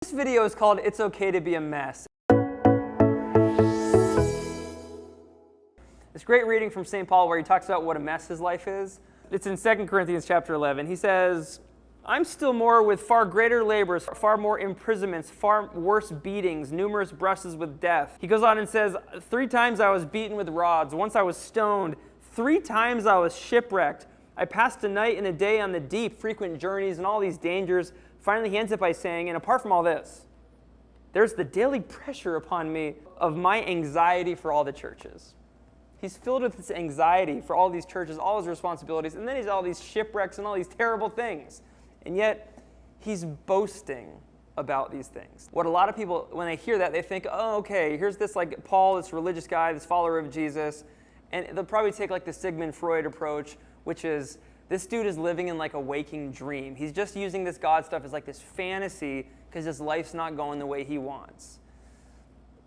This video is called It's Okay to Be a Mess. It's great reading from St. Paul where he talks about what a mess his life is. It's in 2 Corinthians chapter 11. He says, I'm still more with far greater labors, far more imprisonments, far worse beatings, numerous brushes with death. He goes on and says, 3 times I was beaten with rods, once I was stoned, 3 times I was shipwrecked. I passed a night and a day on the deep, frequent journeys and all these dangers. Finally, he ends up by saying, and apart from all this, there's the daily pressure upon me of my anxiety for all the churches. He's filled with this anxiety for all these churches, all his responsibilities, and then he's all these shipwrecks and all these terrible things. And yet, he's boasting about these things. What a lot of people, when they hear that, they think, oh, okay, here's this like Paul, this religious guy, this follower of Jesus, and they'll probably take like the Sigmund Freud approach, which is, this dude is living in like a waking dream. He's just using this God stuff as like this fantasy because his life's not going the way he wants.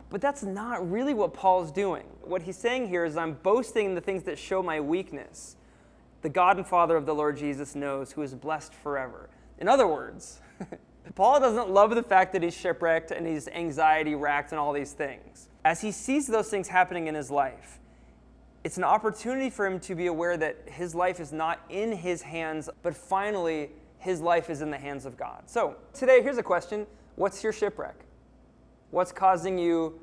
But that's not really what Paul's doing. What he's saying here is I'm boasting in the things that show my weakness. The God and Father of the Lord Jesus knows, who is blessed forever. In other words, Paul doesn't love the fact that he's shipwrecked and he's anxiety-racked and all these things. As he sees those things happening in his life, it's an opportunity for him to be aware that his life is not in his hands, but finally, his life is in the hands of God. So today, here's a question. What's your shipwreck? What's causing you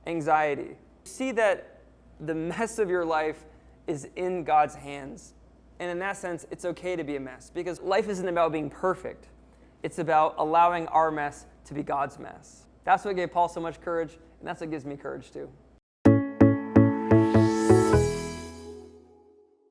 anxiety? See that the mess of your life is in God's hands. And in that sense, it's okay to be a mess, because life isn't about being perfect. It's about allowing our mess to be God's mess. That's what gave Paul so much courage, and that's what gives me courage too.